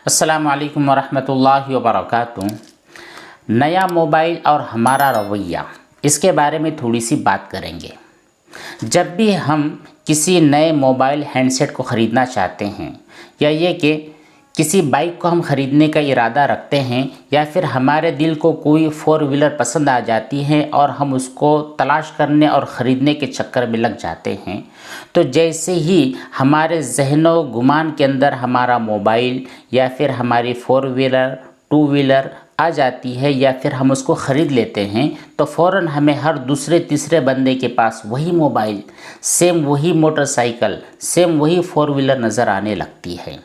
अस्सलामु अलैकुम वरहमतुल्लाहि वबरकातुहू। नया मोबाइल और हमारा रवैया, इसके बारे में थोड़ी सी बात करेंगे। जब भी हम किसी नए मोबाइल हैंडसेट को ख़रीदना चाहते हैं या ये कि किसी बाइक को हम ख़रीदने का इरादा रखते हैं या फिर हमारे दिल को कोई फोर व्हीलर पसंद आ जाती है और हम उसको तलाश करने और ख़रीदने के चक्कर में लग जाते हैं, तो जैसे ही हमारे ज़हनो गुमान के अंदर हमारा मोबाइल या फिर हमारी फोर व्हीलर टू व्हीलर आ जाती है या फिर हम उसको ख़रीद लेते हैं, तो फ़ौरन हमें हर दूसरे तीसरे बंदे के पास वही मोबाइल, सेम वही मोटरसाइकिल, सेम वही फोर व्हीलर नज़र आने लगती है।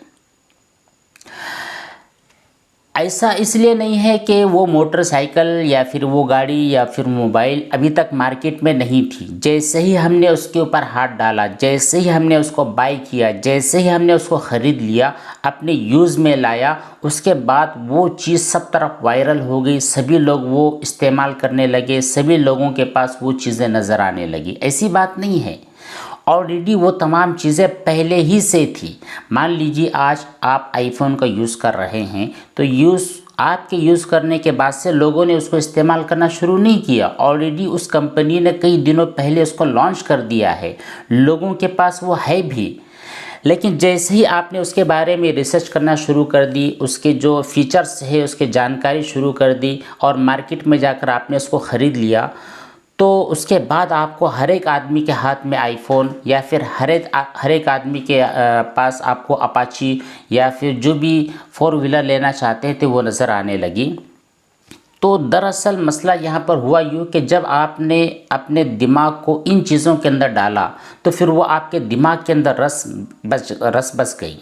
ऐसा इसलिए नहीं है कि वो मोटरसाइकिल या फिर वो गाड़ी या फिर मोबाइल अभी तक मार्केट में नहीं थी। जैसे ही हमने उसके ऊपर हाथ डाला, जैसे ही हमने उसको बाय किया, जैसे ही हमने उसको ख़रीद लिया, अपने यूज़ में लाया, उसके बाद वो चीज़ सब तरफ वायरल हो गई। सभी लोग वो इस्तेमाल करने लगे, सभी लोगों के पास वो चीज़ें नज़र आने लगी। ऐसी बात नहीं है, ऑलरेडी वो तमाम चीज़ें पहले ही से थी। मान लीजिए आज आप आईफोन का यूज़ कर रहे हैं, तो आपके यूज़ करने के बाद से लोगों ने उसको इस्तेमाल करना शुरू नहीं किया। ऑलरेडी उस कंपनी ने कई दिनों पहले उसको लॉन्च कर दिया है, लोगों के पास वो है भी। लेकिन जैसे ही आपने उसके बारे में रिसर्च करना शुरू कर दी, उसके जो फीचर्स है उसके जानकारी शुरू कर दी और मार्केट में जाकर आपने उसको ख़रीद लिया, तो उसके बाद आपको हर एक आदमी के हाथ में आईफोन या फिर हर एक आदमी के पास आपको अपाची या फिर जो भी फोर व्हीलर लेना चाहते थे वो नज़र आने लगी। तो दरअसल मसला यहाँ पर हुआ यूँ कि जब आपने अपने दिमाग को इन चीज़ों के अंदर डाला, तो फिर वो आपके दिमाग के अंदर रस बस गई।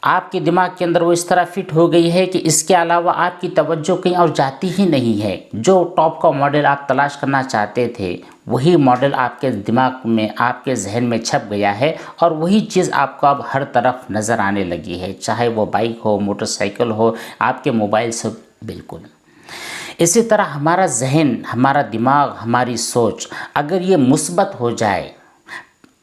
आपके दिमाग के अंदर वो इस तरह फिट हो गई है कि इसके अलावा आपकी तवज्जो कहीं और जाती ही नहीं है। जो टॉप का मॉडल आप तलाश करना चाहते थे, वही मॉडल आपके दिमाग में, आपके जहन में छप गया है और वही चीज़ आपको अब हर तरफ नज़र आने लगी है, चाहे वो बाइक हो, मोटरसाइकिल हो, आपके मोबाइल से। बिल्कुल इसी तरह हमारा जहन, हमारा दिमाग, हमारी सोच अगर ये मुस्बत हो जाए,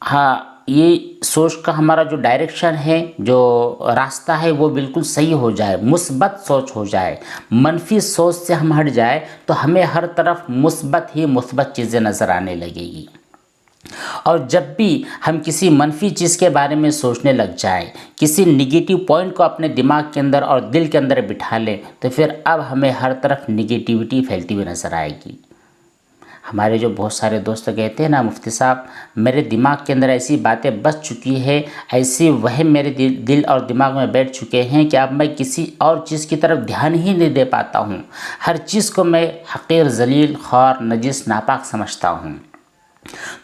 हाँ, ये सोच का हमारा जो डायरेक्शन है, जो रास्ता है, वो बिल्कुल सही हो जाए, मुस्बत सोच हो जाए, मनफी सोच से हम हट जाए, तो हमें हर तरफ मुस्बत ही मुस्बत चीज़ें नज़र आने लगेगी। और जब भी हम किसी मनफी चीज़ के बारे में सोचने लग जाए, किसी निगेटिव पॉइंट को अपने दिमाग के अंदर और दिल के अंदर बिठा लें, तो फिर अब हमें हर तरफ निगेटिविटी फैलती हुई नज़र आएगी। हमारे जो बहुत सारे दोस्त कहते हैं ना, मुफ्ती साहब मेरे दिमाग के अंदर ऐसी बातें बस चुकी है, ऐसी वह मेरे दिल और दिमाग में बैठ चुके हैं कि अब मैं किसी और चीज़ की तरफ ध्यान ही नहीं दे पाता हूँ। हर चीज़ को मैं हक़ीर, ज़लील, ख़ार, नजिस, नापाक समझता हूँ।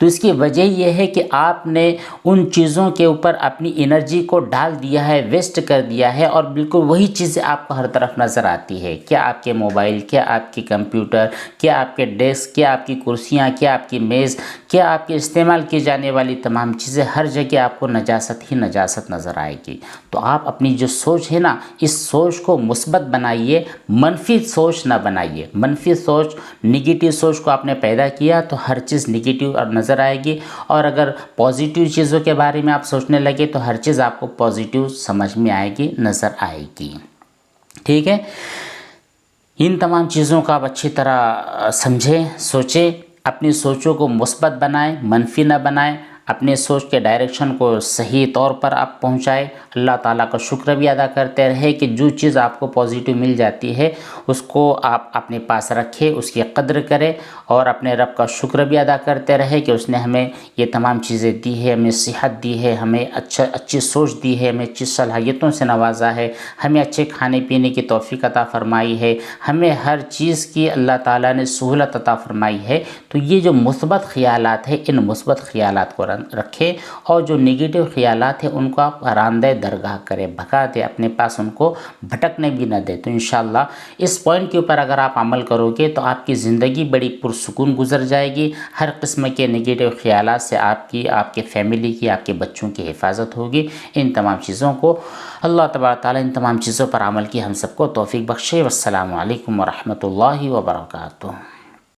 तो इसकी वजह यह है कि आपने उन चीज़ों के ऊपर अपनी एनर्जी को डाल दिया है, वेस्ट कर दिया है और बिल्कुल वही चीज़ें आपको हर तरफ नज़र आती है। क्या आपके मोबाइल, क्या आपके कंप्यूटर, क्या आपके डेस्क, क्या आपकी कुर्सियाँ, क्या आपकी मेज़, क्या आपके इस्तेमाल की जाने वाली तमाम चीज़ें, हर जगह आपको नजासत ही नजासत नज़र आएगी। तो आप अपनी जो सोच है ना, इस सोच को मुस्बत बनाइए, मनफी सोच ना बनाइए। मनफी सोच, निगेटिव सोच को आपने पैदा किया तो हर चीज़ निगेटिव और नज़र आएगी, और अगर पॉजिटिव चीज़ों के बारे में आप सोचने लगे तो हर चीज़ आपको पॉजिटिव समझ में आएगी, नज़र आएगी। ठीक है, इन तमाम चीज़ों का आप अच्छी तरह समझें, सोचें, अपनी सोचों को मुस्बत बनाएं, मनफी ना बनाएं, अपने सोच के डायरेक्शन को सही तौर पर आप पहुंचाएं। अल्लाह ताला का शुक्र भी अदा करते रहे कि जो चीज़ आपको पॉजिटिव मिल जाती है उसको आप अपने पास रखें, उसकी कद्र करें और अपने रब का शुक्र भी अदा करते रहे कि उसने हमें ये तमाम चीज़ें दी है, हमें सेहत दी है, हमें अच्छी सोच दी है, हमें अच्छी सलाहियतों से नवाजा है, हमें अच्छे खाने पीने की तौफीक अता फ़रमाई है, हमें हर चीज़ की अल्लाह ताला ने सहूलत अता फ़रमाई है। तो ये जो मुस्बत ख़यालात है, इन मुस्बत ख़यालात को रखें और जो नेगेटिव ख़यालात है उनको आप आरामदेह दरगाह करें, भगा दें, अपने पास उनको भटकने भी न दें। तो इंशाअल्लाह इस पॉइंट के ऊपर अगर आप अमल करोगे तो आपकी ज़िंदगी बड़ी पुरसुकून गुजर जाएगी। हर किस्म के नेगेटिव ख़यालात से आपकी, आपके फैमिली की, आपके बच्चों की हिफाजत होगी। इन तमाम चीज़ों को अल्लाह तबारक ताला इन तमाम चीज़ों पर अमल की हम सबको तौफीक बख्शे। वस्सलामु अलैकुम वरहमतुल्लाहि वबरकातुहू।